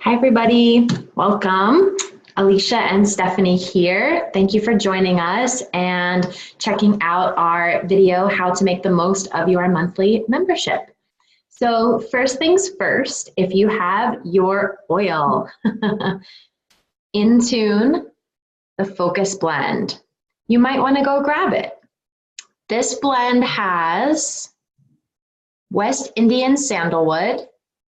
Hi, everybody. Welcome. Alicia and Stephanie here. Thank you for joining us and checking out our video, how to make the most of your monthly membership. So first things first, if you have your oil, Intune, the Focus Blend, you might want to go grab it. This blend has West Indian sandalwood,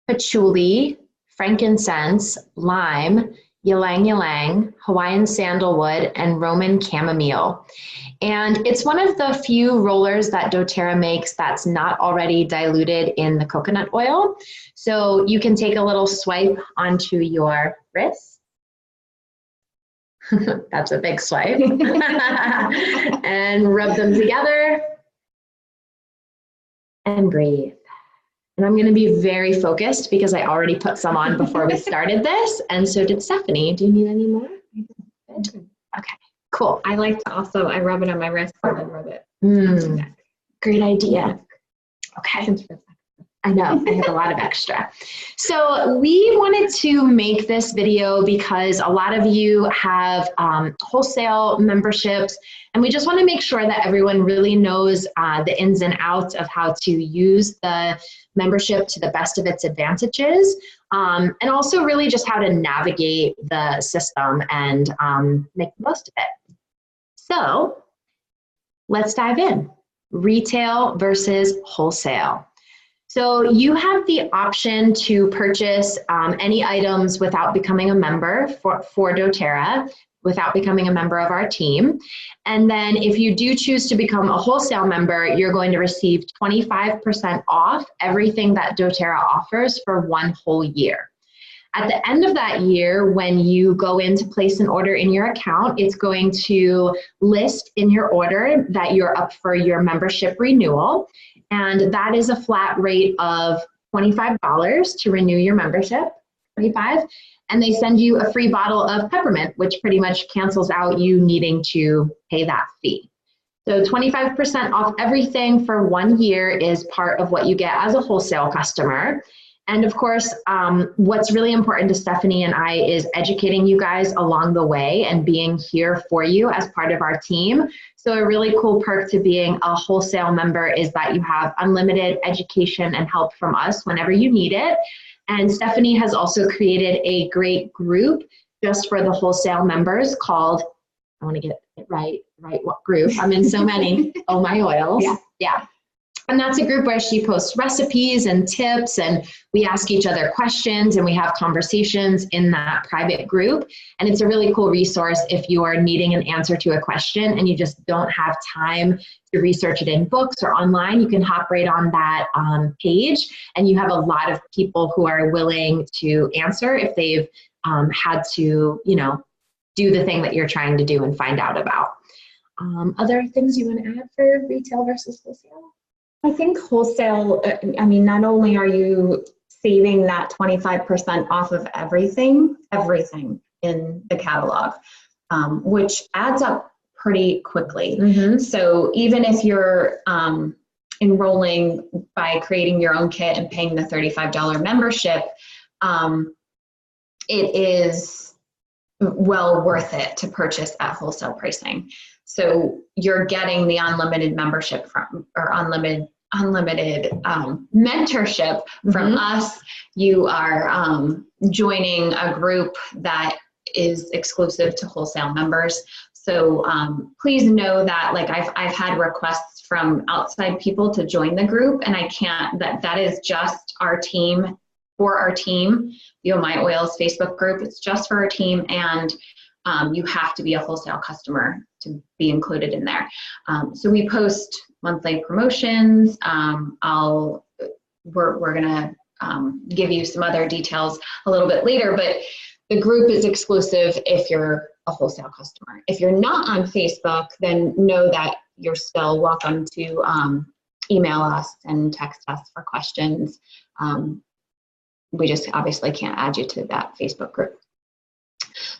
patchouli, frankincense, lime, ylang ylang, Hawaiian sandalwood, and Roman chamomile. And it's one of the few rollers that doTERRA makes that's not already diluted in the coconut oil. So you can take a little swipe onto your wrist. That's a big swipe. And rub them together and breathe. And I'm going to be very focused because I already put some on before we started this, and so did Stephanie. Do you need any more? Good. Okay, cool. I like to also, I rub it on my wrist and then rub it. Great idea. Okay. I know, I have a lot of extra. So we wanted to make this video because a lot of you have wholesale memberships, and we just want to make sure that everyone really knows the ins and outs of how to use the membership to the best of its advantages, and also really just how to navigate the system and make the most of it. So let's dive in. Retail versus wholesale. So you have the option to purchase any items without becoming a member for doTERRA, without becoming a member of our team. And then if you do choose to become a wholesale member, you're going to receive 25% off everything that doTERRA offers for one whole year. At the end of that year, when you go in to place an order in your account, it's going to list in your order that you're up for your membership renewal. And that is a flat rate of $25 to renew your membership, $25. And they send you a free bottle of peppermint, which pretty much cancels out you needing to pay that fee. So 25% off everything for 1 year is part of what you get as a wholesale customer. And of course, what's really important to Stephanie and I is educating you guys along the way and being here for you as part of our team. So a really cool perk to being a wholesale member is that you have unlimited education and help from us whenever you need it. And Stephanie has also created a great group just for the wholesale members called, I want to get it right, what group? I'm in so many. Oh My Oils. Yeah. And that's a group where she posts recipes and tips, and we ask each other questions, and we have conversations in that private group. And it's a really cool resource if you are needing an answer to a question and you just don't have time to research it in books or online. You can hop right on that page, and you have a lot of people who are willing to answer if they've had to, do the thing that you're trying to do and find out about. Other things you want to add for retail versus wholesale? I think wholesale, not only are you saving that 25% off of everything in the catalog, which adds up pretty quickly. Mm-hmm. So even if you're enrolling by creating your own kit and paying the $35 membership, it is well worth it to purchase at wholesale pricing. So you're getting the unlimited membership or unlimited mentorship from us. You are joining a group that is exclusive to wholesale members. So please know that I've had requests from outside people to join the group, and I can't, that is just our team, for our team. The Oh My Oils Facebook group, it's just for our team, and you have to be a wholesale customer to be included in there. So we post monthly promotions. We're gonna give you some other details a little bit later, but the group is exclusive if you're a wholesale customer. If you're not on Facebook, then know that you're still welcome to email us and text us for questions. We just obviously can't add you to that Facebook group.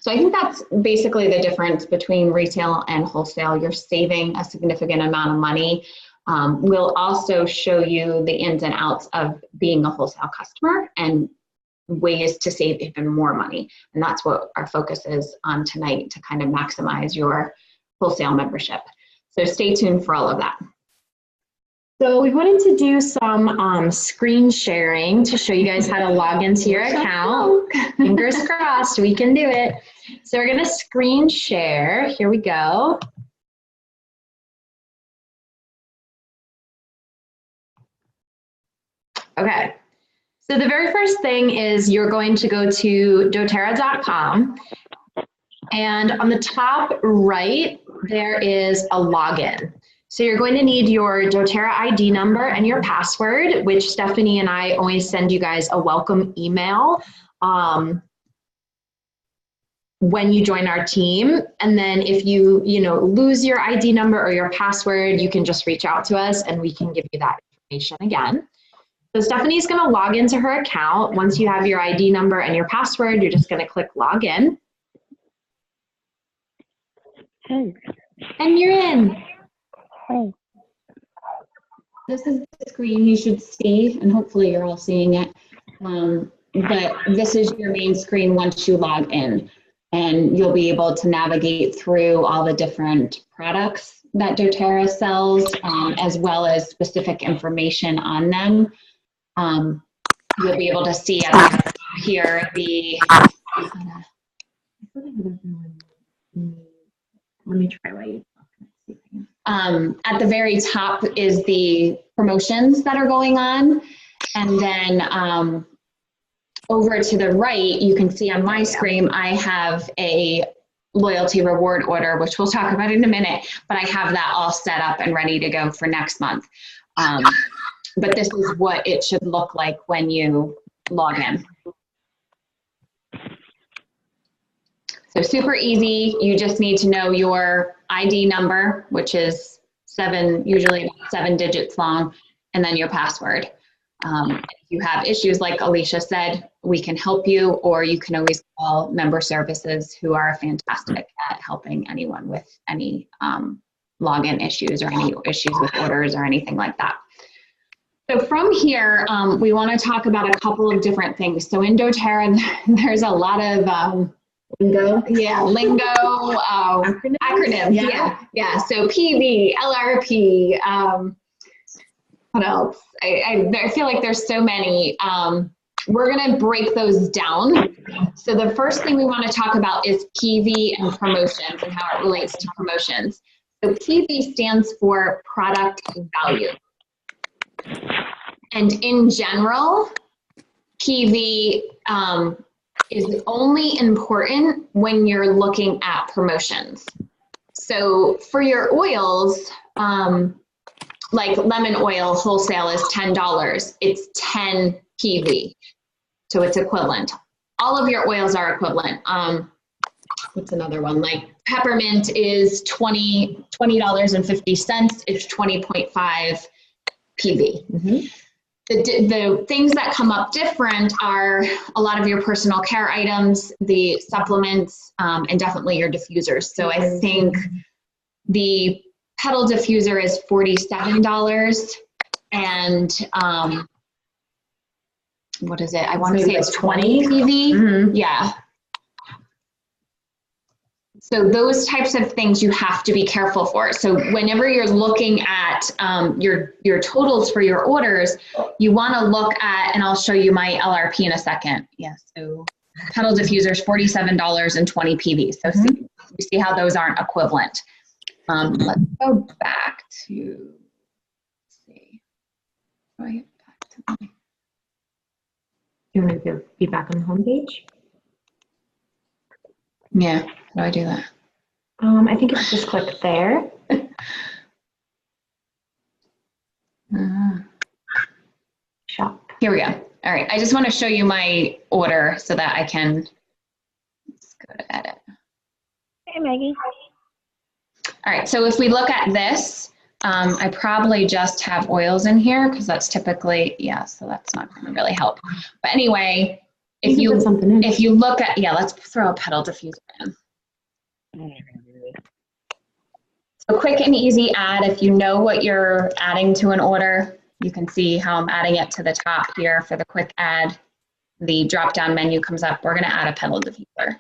So I think that's basically the difference between retail and wholesale. You're saving a significant amount of money. We'll also show you the ins and outs of being a wholesale customer and ways to save even more money. And that's what our focus is on tonight, to kind of maximize your wholesale membership. So stay tuned for all of that. So we wanted to do some screen sharing to show you guys how to log into your account. Fingers crossed, we can do it. So we're gonna screen share. Here we go. Okay, so the very first thing is you're going to go to doterra.com, and on the top right, there is a login. So you're going to need your doTERRA ID number and your password, which Stephanie and I always send you guys a welcome email when you join our team. And then if you lose your ID number or your password, you can just reach out to us and we can give you that information again. So Stephanie's going to log into her account. Once you have your ID number and your password, you're just going to click login. Hey. And you're in. Hey. This is the screen you should see, and hopefully you're all seeing it. But this is your main screen once you log in, and you'll be able to navigate through all the different products that doTERRA sells, as well as specific information on them. You'll be able to see up here the. Let me try while you. At the very top is the promotions that are going on. And then over to the right, you can see on my screen, I have a loyalty reward order, which we'll talk about in a minute, but I have that all set up and ready to go for next month. But this is what it should look like when you log in. So super easy. You just need to know your ID number, which is usually 7 digits long, and then your password. If you have issues, like Alicia said, we can help you, or you can always call member services, who are fantastic at helping anyone with any login issues or any issues with orders or anything like that. So from here, we want to talk about a couple of different things. So in doTERRA, there's a lot of Lingo. Yeah, lingo, acronyms. Yeah. So PV, LRP, what else? I feel like there's so many. We're going to break those down. So the first thing we want to talk about is PV and promotions and how it relates to promotions. So PV stands for product value. And in general, PV is only important when you're looking at promotions. So for your oils, like lemon oil wholesale is $10. It's 10 PV. So it's equivalent. All of your oils are equivalent. What's another one? Like peppermint is $20.50. It's 20.5 PV. Mm-hmm. The things that come up different are a lot of your personal care items, the supplements, and definitely your diffusers. So I think the petal diffuser is $47, and what is it? I want to say it's 20 PV. Mm-hmm. Yeah. So those types of things you have to be careful for. So whenever you're looking at your totals for your orders, you want to look at, and I'll show you my LRP in a second. Yeah, so petal diffuser is $47 and 20 PV. So you see how those aren't equivalent. Let's go back to, let's see. Right back to my. You want to be back on the home page? Yeah, how do I do that? I think it's just click there. Shop. Here we go. All right, I just want to show you my order so that I can, let's go to edit. Hey, Maggie. All right, so if we look at this, I probably just have oils in here because that's typically, yeah, so that's not going to really help. But anyway, if you look at, yeah, let's throw a petal diffuser in. So quick and easy add. If you know what you're adding to an order, you can see how I'm adding it to the top here for the quick add. the drop-down menu comes up, we're gonna add a pedal diffuser.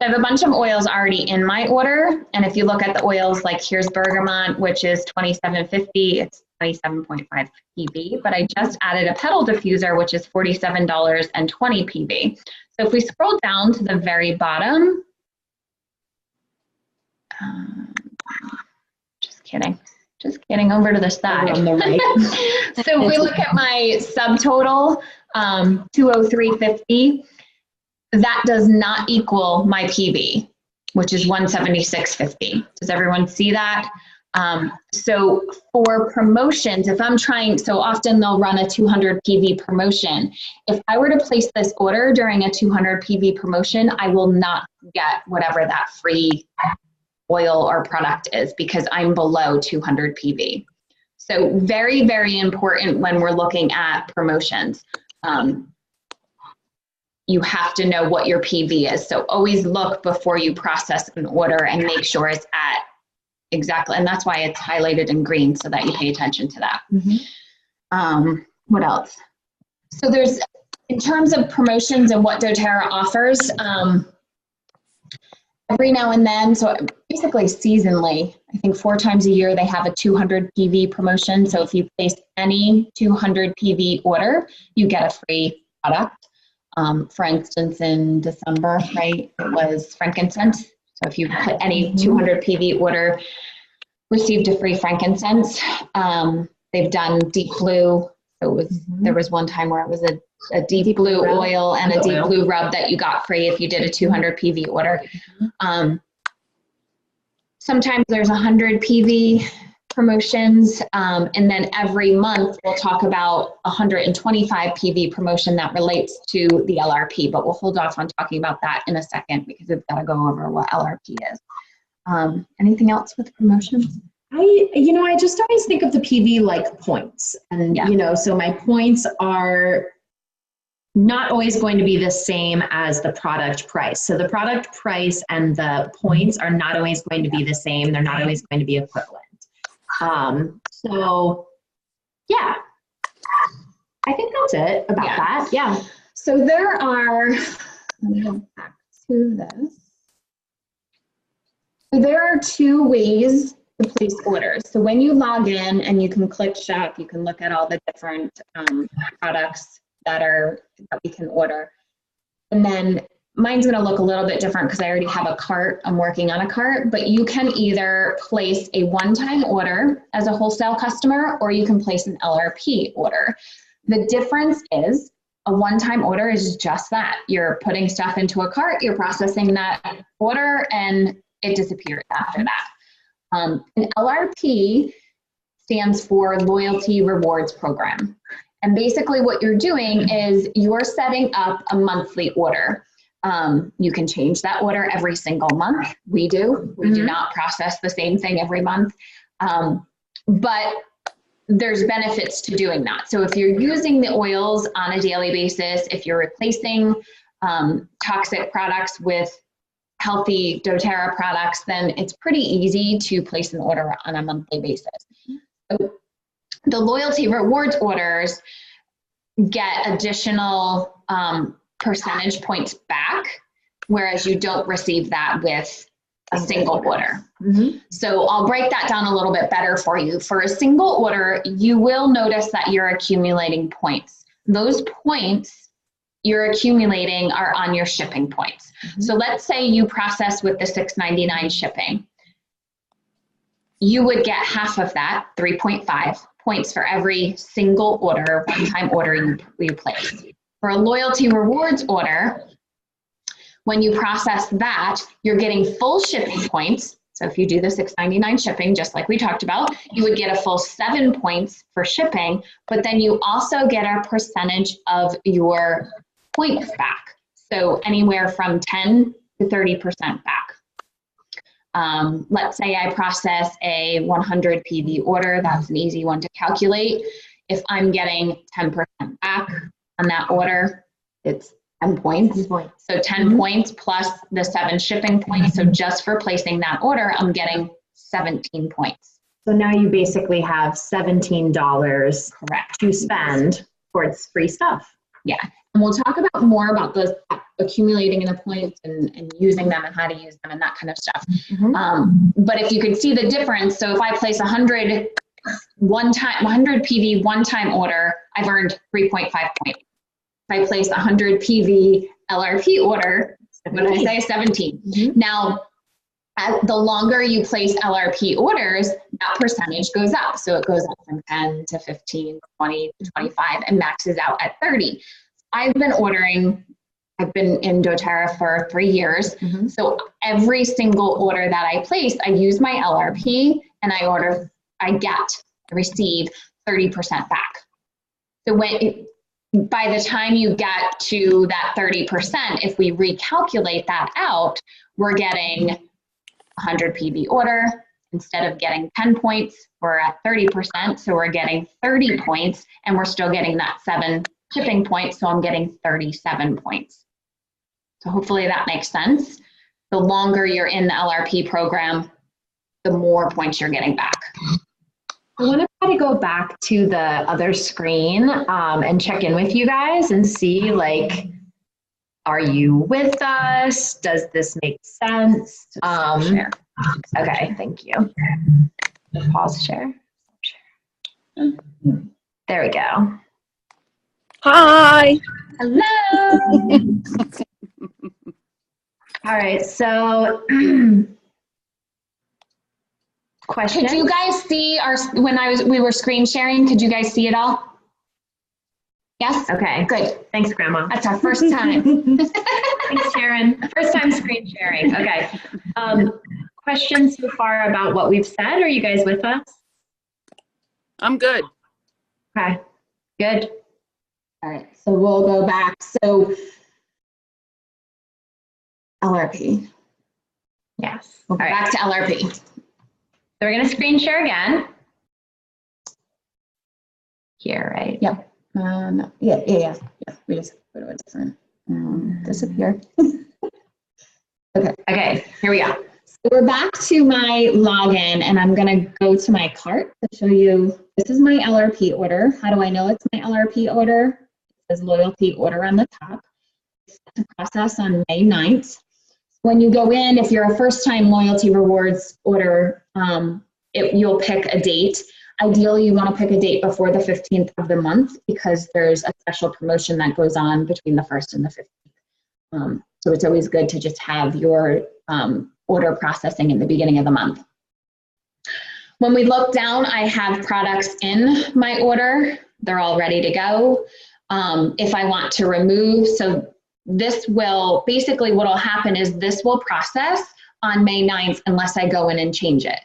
I have a bunch of oils already in my order, and if you look at the oils, like here's Bergamot, which is $27.50, it's 27.5 PV, but I just added a pedal diffuser, which is $47.20 PV. So if we scroll down to the very bottom, just kidding, over to the side. On the right. So if we look at my subtotal, 203.50, that does not equal my PV, which is 176.50. Does everyone see that? So for promotions, if I'm trying, so often they'll run a 200 PV promotion. If I were to place this order during a 200 PV promotion, I will not get whatever that free oil or product is because I'm below 200 PV. So very, very important when we're looking at promotions. You have to know what your PV is. So always look before you process an order and make sure it's at exactly, and that's why it's highlighted in green so that you pay attention to that. What else? So there's, in terms of promotions and what doTERRA offers, every now and then, so basically seasonally, I think 4 times a year, they have a 200 PV promotion. So if you place any 200 PV order, you get a free product. For instance, in December, right, it was frankincense. So if you put any 200 PV order, received a free frankincense. They've done deep blue. So it was, there was one time where it was a deep blue oil and a deep blue rub that you got free if you did a 200 PV order. Sometimes there's 100 PV promotions, and then every month we'll talk about 125 PV promotion that relates to the LRP, but we'll hold off on talking about that in a second because we've got to go over what LRP is. Anything else with promotions? I just always think of the PV like points, and so my points are not always going to be the same as the product price. So the product price and the points are not always going to be the same. They're not always going to be equivalent. So yeah, I think that's it about that. Yeah. So there are, let me go back to this. So there are 2 ways to place orders. So when you log in and you can click shop, you can look at all the different products that we can order. And then mine's gonna look a little bit different because I already have a cart, I'm working on a cart, but you can either place a one-time order as a wholesale customer, or you can place an LRP order. The difference is a one-time order is just that. You're putting stuff into a cart, you're processing that order, and it disappears after that. An LRP stands for Loyalty Rewards Program. And basically what you're doing is you're setting up a monthly order. You can change that order every single month. We do. We do not process the same thing every month. But there's benefits to doing that. So if you're using the oils on a daily basis, if you're replacing toxic products with healthy doTERRA products, then it's pretty easy to place an order on a monthly basis. So the loyalty rewards orders get additional percentage points back, whereas you don't receive that with a single order. So I'll break that down a little bit better for you. For a single order, you will notice that you're accumulating points. Those points you're accumulating are on your shipping points. So let's say you process with the $6.99 shipping. You would get half of that, 3.5 points for every single order, one-time order you place. For a loyalty rewards order, when you process that, you're getting full shipping points. So if you do the $6.99 shipping, just like we talked about, you would get a full 7 points for shipping, but then you also get a percentage of your points back. So anywhere from 10 to 30% back. Let's say I process a 100 PV order. That's an easy one to calculate. If I'm getting 10% back on that order, it's 10 points. So 10 points plus the 7 shipping points. So just for placing that order, I'm getting 17 points. So now you basically have $17 Correct. to spend towards free stuff. Yeah. And we'll talk about more about those accumulating in the points and using them and how to use them and that kind of stuff. But if you could see the difference, so if I place 100 PV one-time order, I've earned 3.5 points. If I place 100 PV LRP order, what did I say? 17. Now, the longer you place LRP orders, that percentage goes up. So it goes up from 10 to 15, 20 to 25 and maxes out at 30. I've been in doTERRA for 3 years. So every single order that I place, I use my LRP and I receive 30% back. So by the time you get to that 30%, if we recalculate that out, we're getting 100 PV order. Instead of getting 10 points, we're at 30%. So we're getting 30 points and we're still getting that 7 shipping points. So I'm getting 37 points. So hopefully that makes sense. The longer you're in the LRP program, the more points you're getting back. I want to try to go back to the other screen and check in with you guys and see, like, are you with us? Does this make sense? Share. Okay, thank you. Pause share. There we go. Hi. Hello. All right, so question. Could you guys see we were screen sharing? Could you guys see it all? Yes? Okay. Good. Thanks, Grandma. That's our first time. Thanks, Sharon. First time screen sharing. Okay. Questions so far about what we've said? Are you guys with us? I'm good. Okay. Good. All right, so we'll go back. So LRP. Yes. We'll go All right. back to LRP. So we're going to screen share again. Here, right? Yep. Yeah. We just put it different. Disappear. Okay, here we go. So we're back to my login and I'm going to go to my cart to show you, this is my LRP order. How do I know it's my LRP order? It says loyalty order on the top. It's to process on May 9th. When you go in, if you're a first-time loyalty rewards order, you'll pick a date. Ideally, you want to pick a date before the 15th of the month because there's a special promotion that goes on between the 1st and the 15th. So it's always good to just have your order processing in the beginning of the month. When we look down, I have products in my order. They're all ready to go. If I want to remove, so this will, basically what will happen is this will process on May 9th unless I go in and change it.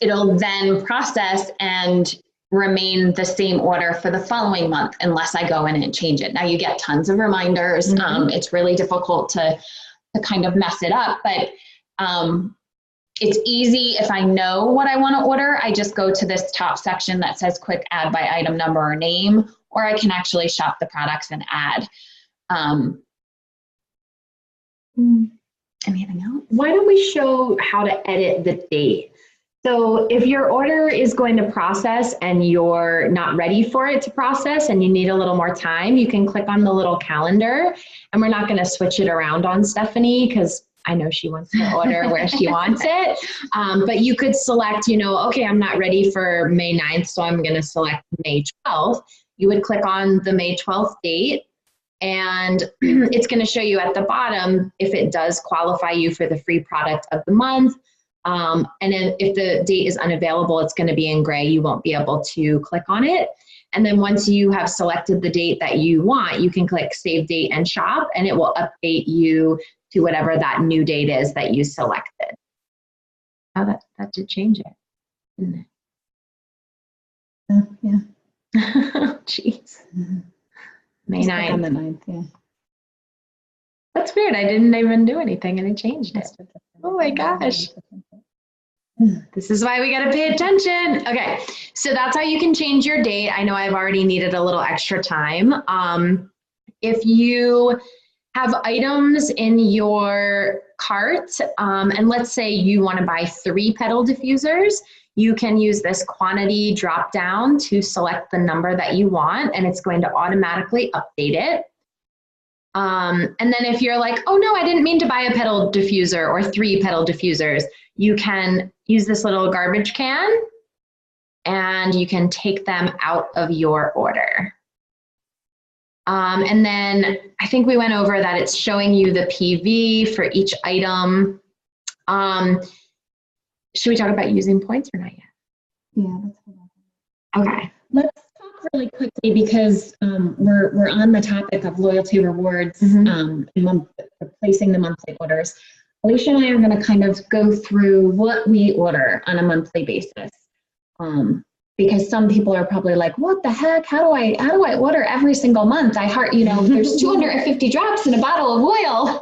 It'll then process and remain the same order for the following month unless I go in and change it. Now you get tons of reminders. It's really difficult to kind of mess it up, but it's easy. If I know what I want to order, I just go to this top section that says quick add by item number or name, or I can actually shop the products and add. Anything else? Why don't we show how to edit the date? So if your order is going to process and you're not ready for it to process and you need a little more time, you can click on the little calendar, and we're not going to switch it around on Stephanie because I know she wants to order where she wants it. But you could select, okay, I'm not ready for May 9th, so I'm going to select May 12th. You would click on the May 12th date, and it's going to show you at the bottom if it does qualify you for the free product of the month. And then if the date is unavailable, it's going to be in gray. You won't be able to click on it. And then once you have selected the date that you want, you can click Save Date and Shop, and it will update you to whatever that new date is that you selected. Oh, that did change it, didn't it? Yeah. Jeez. May Just 9th. on the 9th, yeah. That's weird. I didn't even do anything and it changed it. Oh my gosh. This is why we got to pay attention. Okay, so that's how you can change your date. I know I've already needed a little extra time. If you have items in your cart, and let's say you want to buy 3 petal diffusers, you can use this quantity drop down to select the number that you want, and it's going to automatically update it. And then if you're like, oh no, I didn't mean to buy a petal diffuser or 3 petal diffusers, you can use this little garbage can and you can take them out of your order. And then I think we went over that it's showing you the PV for each item. Should we talk about using points or not yet? Yeah, that's Okay. Let's talk really quickly because we're on the topic of loyalty rewards, replacing the monthly orders. Alicia and I are going to kind of go through what we order on a monthly basis, because some people are probably like, "What the heck? How do I order every single month? There's 250 drops in a bottle of oil.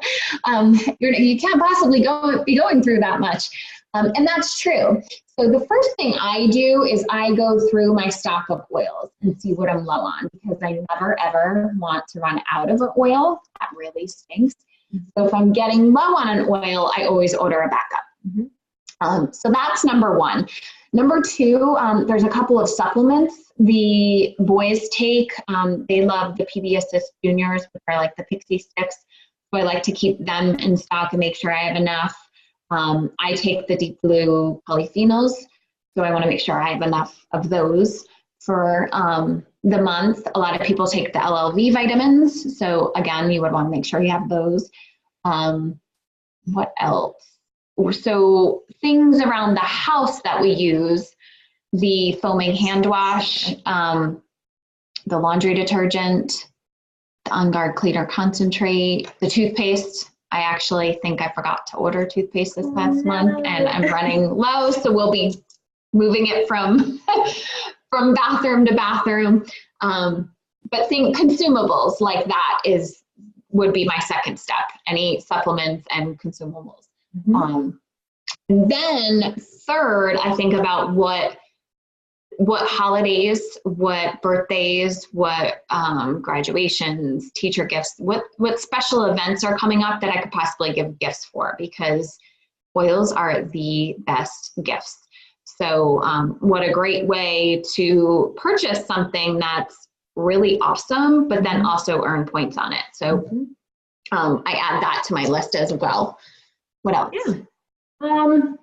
You can't possibly be going through that much." And that's true. So the first thing I do is I go through my stock of oils and see what I'm low on, because I never ever want to run out of oil. That really stinks. So if I'm getting low on an oil, I always order a backup. So that's number one. Number two, there's a couple of supplements the boys take. They love the PB Assist Juniors, which are like the Pixie Sticks. So I like to keep them in stock and make sure I have enough. I take the Deep Blue polyphenols, so I want to make sure I have enough of those for the month. A lot of people take the LLV vitamins, so again, you would want to make sure you have those. What else? So things around the house that we use, the foaming hand wash, the laundry detergent, the On Guard Cleaner Concentrate, the toothpaste. I actually think I forgot to order toothpaste this past month, and I'm running low, so we'll be moving it from bathroom to bathroom. But consumables like that would be my second step, any supplements and consumables. Then third, I think about what holidays, what birthdays, what graduations, teacher gifts, what special events are coming up that I could possibly give gifts for, because oils are the best gifts. So what a great way to purchase something that's really awesome, but then also earn points on it. So I add that to my list as well. What else? Yeah.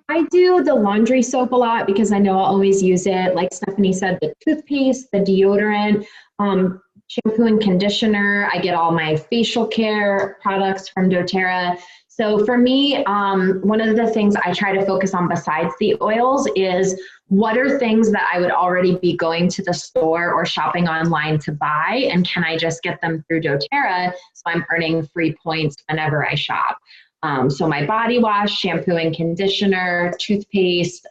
I do the laundry soap a lot because I know I'll always use it. Like Stephanie said, the toothpaste, the deodorant, shampoo and conditioner. I get all my facial care products from doTERRA. So for me, one of the things I try to focus on besides the oils is what are things that I would already be going to the store or shopping online to buy, and can I just get them through doTERRA so I'm earning free points whenever I shop. So my body wash, shampoo and conditioner, toothpaste,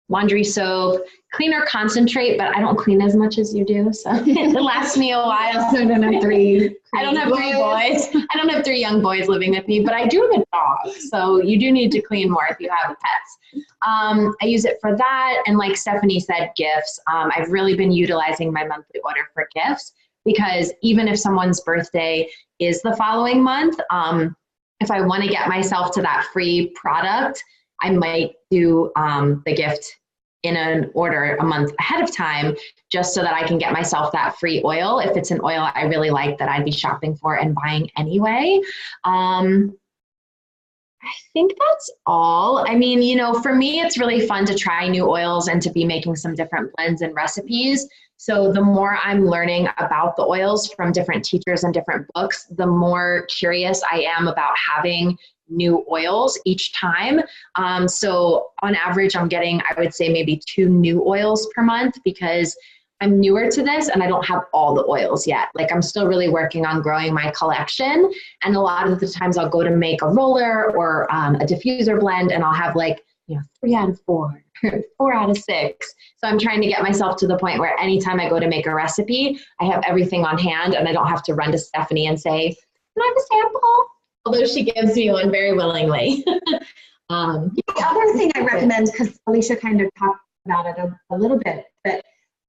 laundry soap, cleaner concentrate, but I don't clean as much as you do, so it lasts me a while. So I don't have three. I don't have 3 boys. I don't have 3 young boys living with me, but I do have a dog, so you do need to clean more if you have pets. I use it for that, and like Stephanie said, gifts. I've really been utilizing my monthly order for gifts, because even if someone's birthday is the following month, if I want to get myself to that free product, I might do the gift in an order a month ahead of time, just so that I can get myself that free oil if it's an oil I really like that I'd be shopping for and buying anyway. I think that's all. I mean, for me, it's really fun to try new oils and to be making some different blends and recipes. So the more I'm learning about the oils from different teachers and different books, the more curious I am about having new oils each time. So on average, I'm getting, I would say, maybe 2 new oils per month, because I'm newer to this and I don't have all the oils yet. Like, I'm still really working on growing my collection. And a lot of the times I'll go to make a roller or a diffuser blend, and I'll have 3 out of 4, 4 out of 6. So I'm trying to get myself to the point where anytime I go to make a recipe, I have everything on hand and I don't have to run to Stephanie and say, can I have a sample? Although she gives me one very willingly. The other thing I recommend, because Alicia kind of talked about it a little bit, but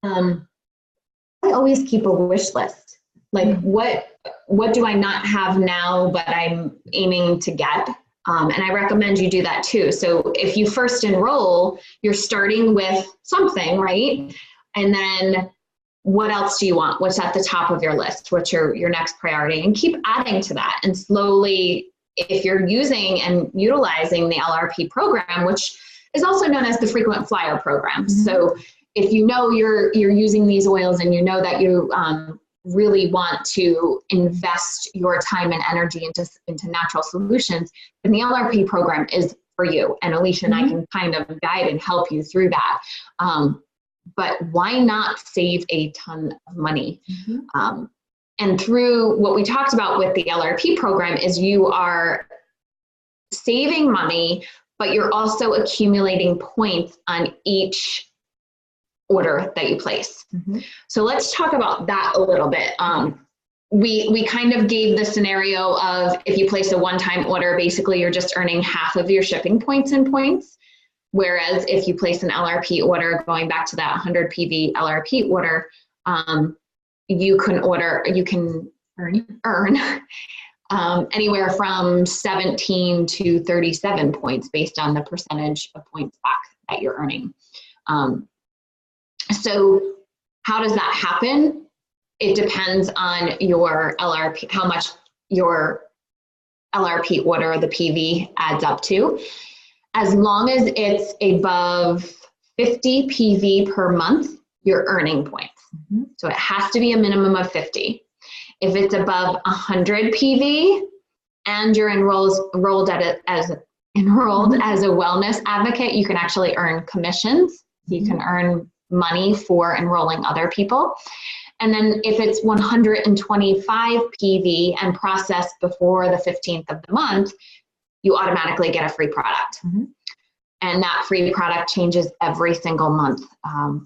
I always keep a wish list. Like, what do I not have now, but I'm aiming to get? And I recommend you do that too. So if you first enroll, you're starting with something, right? And then what else do you want? What's at the top of your list? What's your next priority? And keep adding to that. And slowly, if you're using and utilizing the LRP program, which is also known as the frequent flyer program. Mm-hmm. So if you know you're using these oils and you know that you really want to invest your time and energy into natural solutions, then the LRP program is for you. And Alicia and I can kind of guide and help you through that. But why not save a ton of money? And through what we talked about with the LRP program is you are saving money, but you're also accumulating points on each order that you place. So let's talk about that a little bit. We kind of gave the scenario of if you place a one-time order, basically you're just earning half of your shipping points in points. Whereas if you place an LRP order, going back to that 100 PV LRP order, you can earn anywhere from 17 to 37 points based on the percentage of points back that you're earning. So how does that happen? It depends on your LRP, how much your LRP order, the PV, adds up to. As long as it's above 50 PV per month, you're earning points. So it has to be a minimum of 50. If it's above 100 PV and you're enrolled as a wellness advocate, you can actually earn commissions. You can earn money for enrolling other people. And then if it's 125 PV and processed before the 15th of the month, you automatically get a free product. And that free product changes every single month.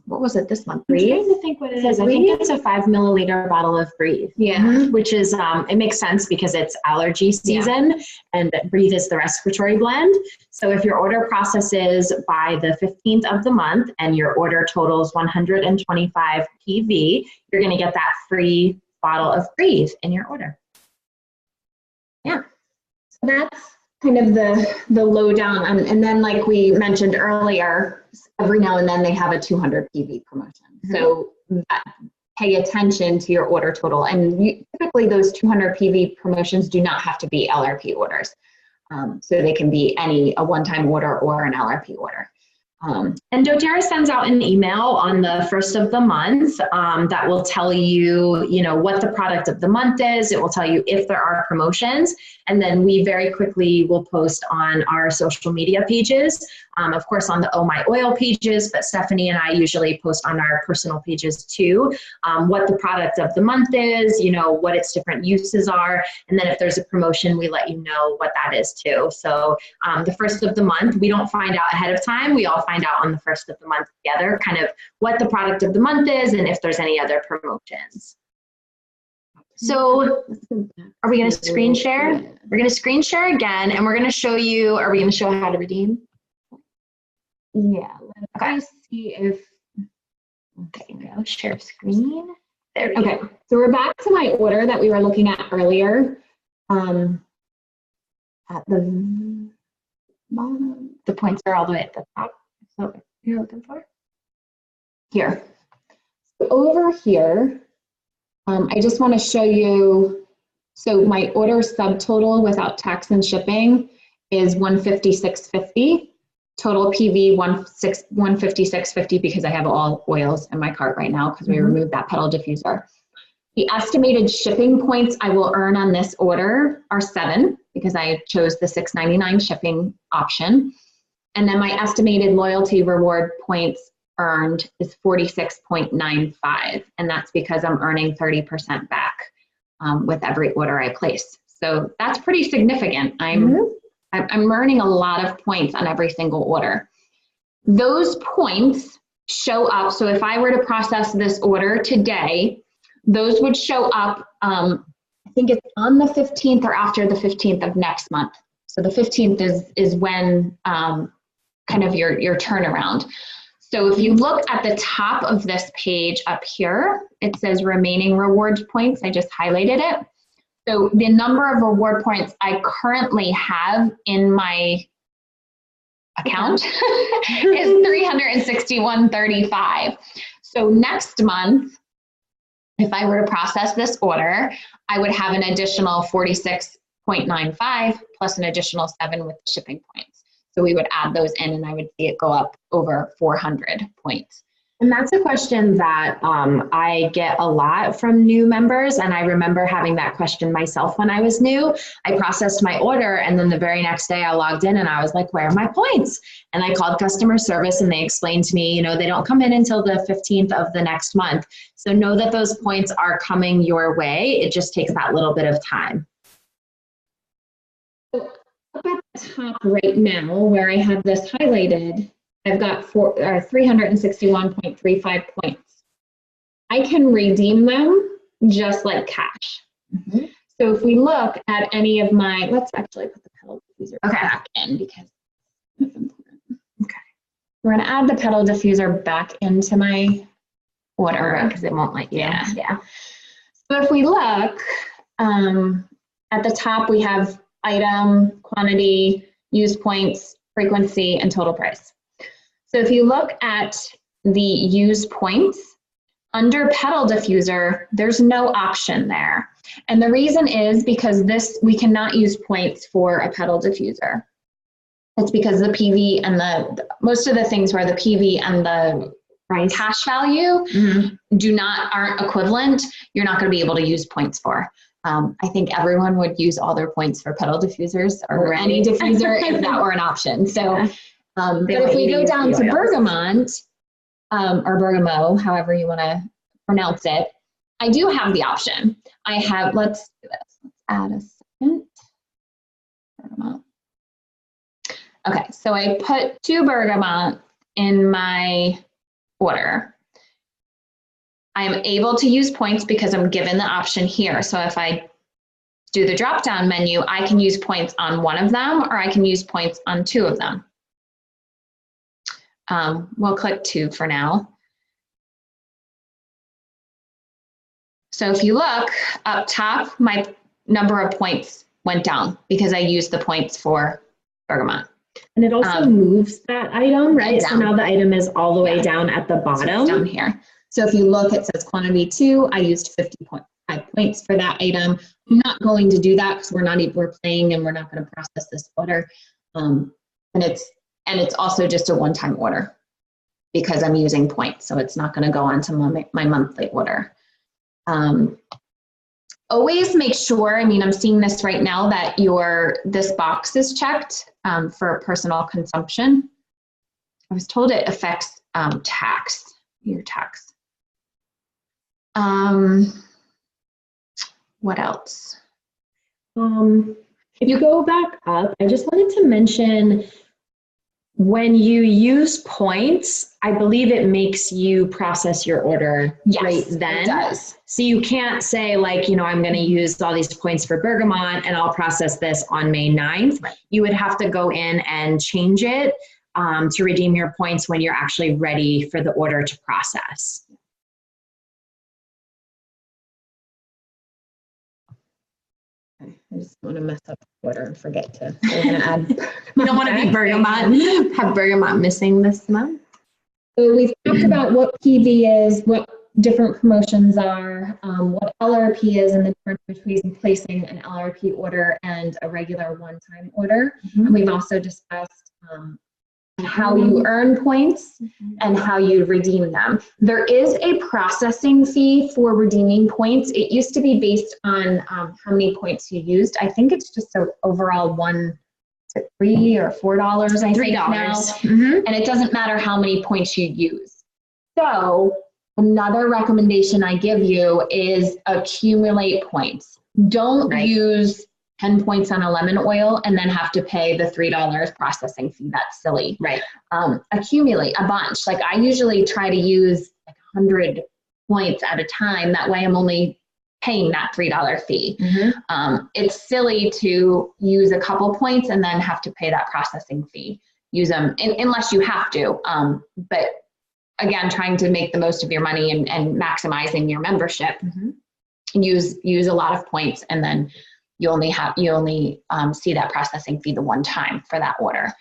What was it this month? Breathe? I'm trying to think what it is. I think it's a 5 milliliter bottle of Breathe. Yeah. Which is, it makes sense because it's allergy season and Breathe is the respiratory blend. So if your order processes by the 15th of the month and your order totals 125 PV, you're going to get that free bottle of Breathe in your order. Yeah. So that's kind of the lowdown. And then like we mentioned earlier, every now and then they have a 200 PV promotion. So pay attention to your order total. And typically those 200 PV promotions do not have to be LRP orders. So they can be a one-time order or an LRP order. And doTERRA sends out an email on the first of the month that will tell you, what the product of the month is. It will tell you if there are promotions. And then we very quickly will post on our social media pages, of course on the Oh My Oil pages, but Stephanie and I usually post on our personal pages too, what the product of the month is, what its different uses are. And then if there's a promotion, we let you know what that is too. So the first of the month, we don't find out ahead of time. We all find out on the first of the month together, kind of what the product of the month is and if there's any other promotions. So are we going to screen share? We're going to screen share again, and we're going to show you, are we going to show how to redeem? Yeah. Let's see if, okay, go share screen. There we go. okay. So we're back to my order that we were looking at earlier. At the bottom, The points are all the way at the top. So you're looking for? here. So over here, I just want to show you, so my order subtotal without tax and shipping is 156.50. Total PV 156.50 because I have all oils in my cart right now because we removed that pedal diffuser. The estimated shipping points I will earn on this order are 7 because I chose the $6.99 shipping option. And then my estimated loyalty reward points earned is 46.95. And that's because I'm earning 30% back with every order I place. So that's pretty significant. I'm earning a lot of points on every single order. Those points show up. So if I were to process this order today, those would show up, I think it's on the 15th or after the 15th of next month. So the 15th is when kind of your turnaround. So if you look at the top of this page up here, it says remaining rewards points. I just highlighted it. So the number of reward points I currently have in my account is 361.35. So next month, if I were to process this order, I would have an additional 46.95 plus an additional 7 with shipping points. So we would add those in and I would see it go up over 400 points. And that's a question that I get a lot from new members. And I remember having that question myself when I was new. I processed my order and then the very next day I logged in and I was like, where are my points? And I called customer service and they explained to me, you know, they don't come in until the 15th of the next month. So know that those points are coming your way. It just takes that little bit of time. So up at the top right now, where I have this highlighted, I've got 361.35 points. I can redeem them just like cash. Mm-hmm. So if we look at any of my, let's actually put the pedal diffuser back in because it's important. Okay. We're going to add the pedal diffuser back into my order. Because it won't let you. Yeah. So if we look at the top, we have item, quantity, used points, frequency, and total price. So if you look at the used points, under pedal diffuser, there's no option there. And the reason is because we cannot use points for a pedal diffuser. It's because the PV and most of the things where the PV and the cash value aren't equivalent, you're not going to be able to use points for. I think everyone would use all their points for pedal diffusers or any diffuser if that were an option. So. But if we go down to Bergamot, or Bergamo, however you want to pronounce it, I do have the option. I have, let's do this. Let's add a second. Bergamot. Okay, so I put 2 Bergamot in my order. I am able to use points because I'm given the option here. So if I do the drop-down menu, I can use points on one of them or I can use points on 2 of them. We'll click 2 for now. So if you look up top, my number of points went down because I used the points for Bergamot. And it also moves that item, right? Down. So now the item is all the way down at the bottom. So it's down here. So if you look, it says quantity 2. I used 50.5 points for that item. I'm not going to do that because we're playing and we're not going to process this order. And it's also just a one-time order because I'm using points. So it's not going to go on to my monthly order. Always make sure, I'm seeing this right now, that this box is checked for personal consumption. I was told it affects your tax. What else? If you go back up, I just wanted to mention when you use points, I believe it makes you process your order right then. It does. So you can't say like, I'm going to use all these points for Bergamot and I'll process this on May 9th. Right. You would have to go in and change it to redeem your points when you're actually ready for the order to process. I just want to mess up the order and forget to. We're going to add. You don't want to be Bergamot, have Bergamot missing this month. So we've talked about what PV is, what different promotions are, what LRP is, and the difference between placing an LRP order and a regular one-time order. And we've also discussed how you earn points and how you redeem them. There is a processing fee for redeeming points. It used to be based on how many points you used. I think it's just an overall $3 or $4, I think now. And it doesn't matter how many points you use. So another recommendation I give you is accumulate points. Don't use 10 points on a lemon oil and then have to pay the $3 processing fee. That's silly. Right. Accumulate a bunch. Like I usually try to use like 100 points at a time. That way I'm only paying that $3 fee. It's silly to use a couple points and then have to pay that processing fee. Use them unless you have to. But again, trying to make the most of your money and maximizing your membership. use a lot of points, and then you only see that processing fee the one time for that order.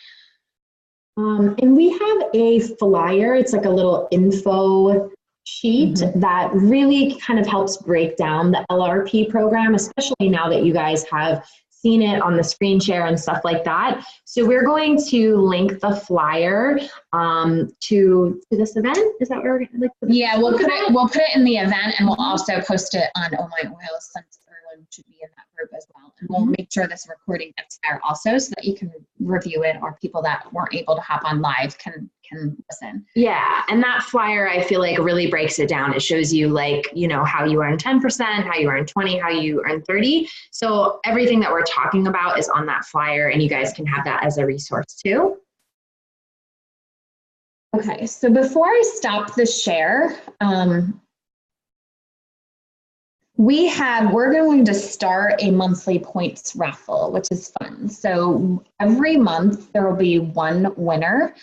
And we have a flyer. It's like a little info sheet that really kind of helps break down the LRP program, especially now that you guys have seen it on the screen share and stuff like that. So we're going to link the flyer to this event. Is that where we're going to? Yeah, we'll put it in the event, and we'll also post it on Oh My Oils, since everyone should be in that group as well. And we'll make sure this recording gets there also, so that you can review it, or people that weren't able to hop on live can listen. Yeah, and that flyer, I feel like, really breaks it down. It shows you, like, you know, how you earn 10%, how you earn 20, how you earn 30. So everything that we're talking about is on that flyer, and you guys can have that as a resource too. Okay, so before I stop the share, we're going to start a monthly points raffle, which is fun. So every month there will be one winner.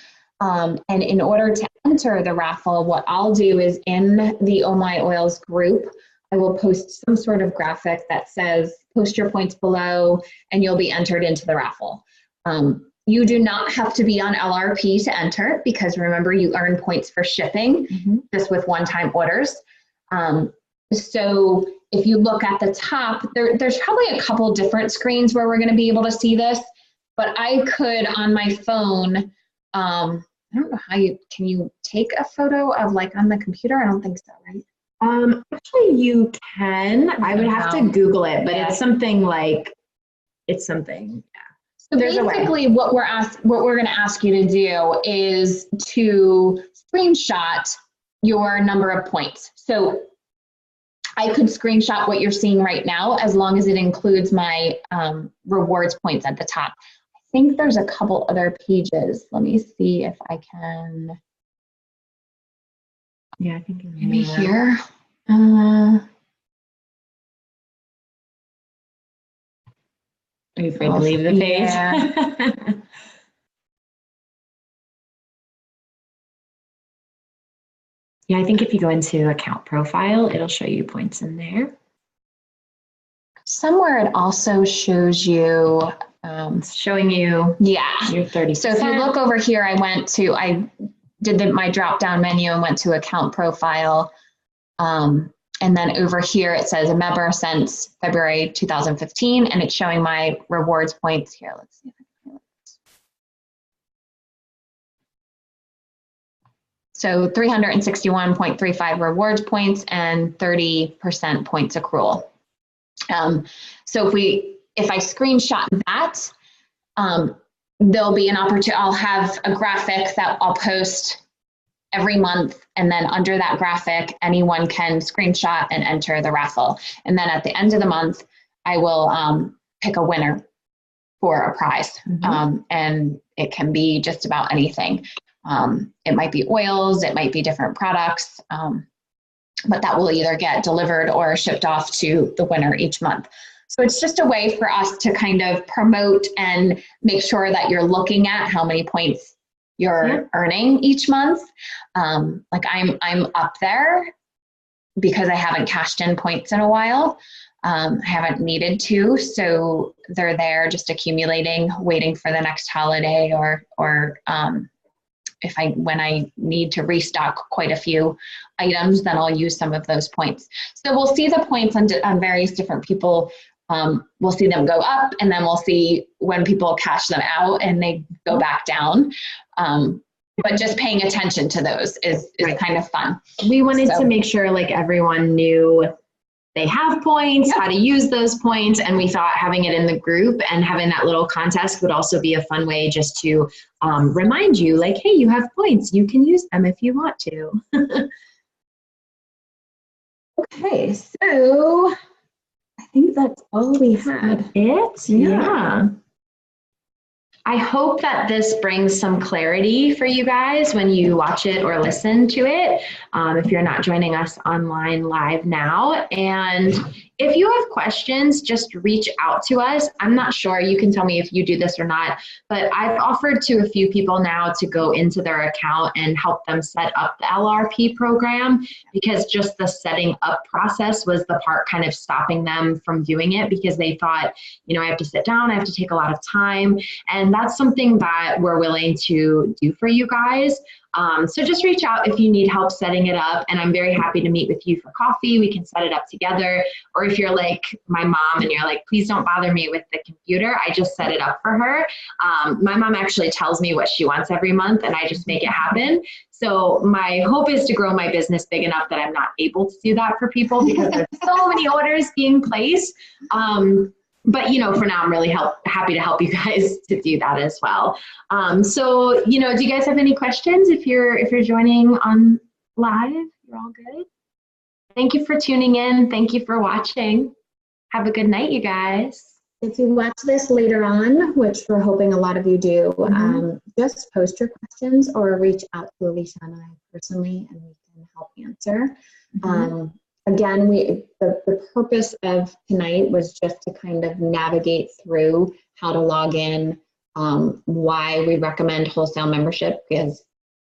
And in order to enter the raffle, what I'll do is, in the Oh My Oils group, I will post some sort of graphic that says, post your points below and you'll be entered into the raffle. You do not have to be on LRP to enter, because remember, you earn points for shipping just with one-time orders. So if you look at the top, there's probably a couple different screens where we're going to be able to see this, but I could, on my phone, I don't know how can you take a photo of, like, on the computer? I don't think so, right? Actually, you can. I would have to Google it, but it's something like, So basically what we're going to ask you to do is to screenshot your number of points. So I could screenshot what you're seeing right now, as long as it includes my rewards points at the top. I think there's a couple other pages. Let me see if I can. Yeah, I think Maybe here. Are you afraid to leave the page? Yeah. Yeah, I think if you go into account profile, it'll show you points in there. Somewhere it also shows you. It's showing you your 30%. So if you look over here, I did my drop down menu and went to account profile. And then over here, it says a member since February 2015, and it's showing my rewards points here. Let's see if I can highlight this. So 361.35 rewards points and 30% points accrual. So if I screenshot that, there'll be an opportunity. I'll have a graphic that I'll post every month, and then under that graphic, anyone can screenshot and enter the raffle. And then at the end of the month, I will pick a winner for a prize. And it can be just about anything. It might be oils, it might be different products, but that will either get delivered or shipped off to the winner each month. So it's just a way for us to kind of promote and make sure that you're looking at how many points you're earning each month. Like I'm up there because I haven't cashed in points in a while. I haven't needed to, so they're there just accumulating, waiting for the next holiday, or when I need to restock quite a few items, then I'll use some of those points. So we'll see the points on various different people. We'll see them go up, and then we'll see when people cash them out and they go back down. But just paying attention to those is kind of fun. We wanted to make sure, like, everyone knew they have points, how to use those points, and we thought having it in the group and having that little contest would also be a fun way just to remind you, like, hey, you have points, you can use them if you want to. Okay, so I think that's all we had. Yeah. I hope that this brings some clarity for you guys when you watch it or listen to it, if you're not joining us online live now. And if you have questions, just reach out to us. I'm not sure, you can tell me if you do this or not, but I've offered to a few people now to go into their account and help them set up the LRP program, because just the setting up process was the part kind of stopping them from doing it, because they thought, you know, I have to sit down, I have to take a lot of time. And that's something that we're willing to do for you guys. So just reach out if you need help setting it up, and I'm very happy to meet with you for coffee. We can set it up together. Or if you're like my mom and you're like, please don't bother me with the computer, I just set it up for her. My mom actually tells me what she wants every month, and I just make it happen. So my hope is to grow my business big enough that I'm not able to do that for people, because there's so many orders being placed. But, you know, for now, I'm really happy to help you guys to do that as well. So, you know, do you guys have any questions if you're joining on live? You're all good? Thank you for tuning in. Thank you for watching. Have a good night, you guys. If you watch this later on, which we're hoping a lot of you do, just post your questions or reach out to Alicia and I personally, and we can help answer. Again, the purpose of tonight was just to kind of navigate through how to log in, why we recommend wholesale membership, because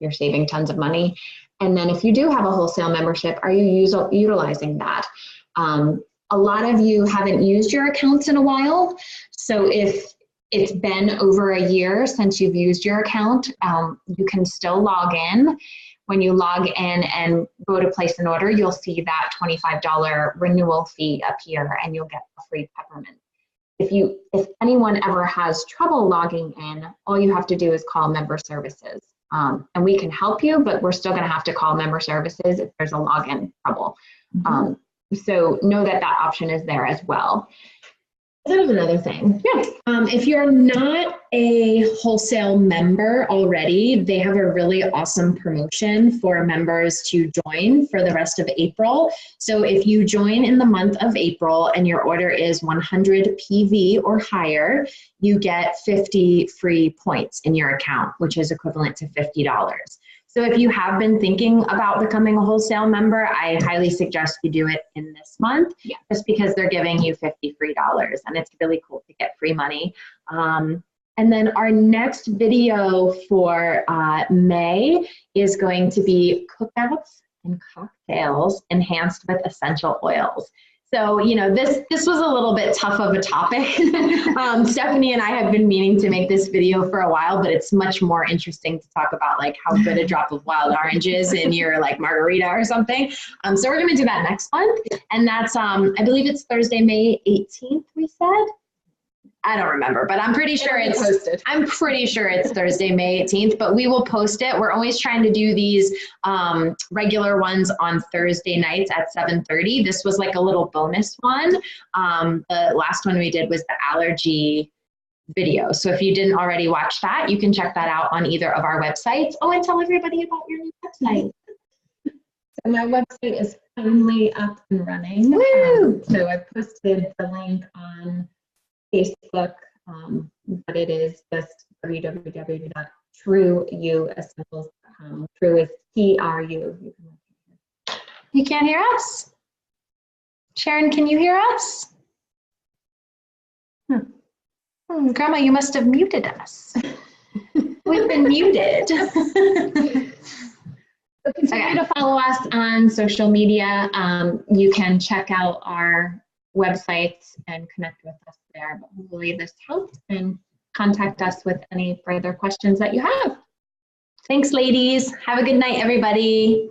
you're saving tons of money. And then if you do have a wholesale membership, are you utilizing that? A lot of you haven't used your accounts in a while. So if it's been over a year since you've used your account, you can still log in. When you log in and go to place an order, you'll see that $25 renewal fee appear, and you'll get a free peppermint. If anyone ever has trouble logging in, all you have to do is call member services. And we can help you, but we're still gonna have to call member services if there's a login trouble. So know that that option is there as well. There's another thing. Yeah. If you're not a wholesale member already, they have a really awesome promotion for members to join for the rest of April. So if you join in the month of April and your order is 100 PV or higher, you get 50 free points in your account, which is equivalent to $50. So if you have been thinking about becoming a wholesale member, I highly suggest you do it in this month, just because they're giving you 50 free dollars, and it's really cool to get free money. And then our next video for May is going to be cookouts and cocktails enhanced with essential oils. So, you know, this was a little bit tough of a topic. Stephanie and I have been meaning to make this video for a while, but it's much more interesting to talk about like how good a drop of wild orange is in your like margarita or something. So we're gonna do that next month. And that's, I believe it's Thursday, May 18th, we said? I don't remember, but I'm pretty sure it's posted. I'm pretty sure it's Thursday, May 18th, but we will post it. We're always trying to do these regular ones on Thursday nights at 7:30. This was like a little bonus one. The last one we did was the allergy video. So if you didn't already watch that, you can check that out on either of our websites. Oh, and tell everybody about your new website. So my website is finally up and running. Woo! So I posted the link on Facebook, but it is just www.trueuessentials.com. True is TRU. You can't hear us? Sharon, can you hear us? Grandma, you must have muted us. We've been muted. So continue to follow us on social media. You can check out our websites and connect with us there. But hopefully this helped, and contact us with any further questions that you have. Thanks, ladies. Have a good night, everybody.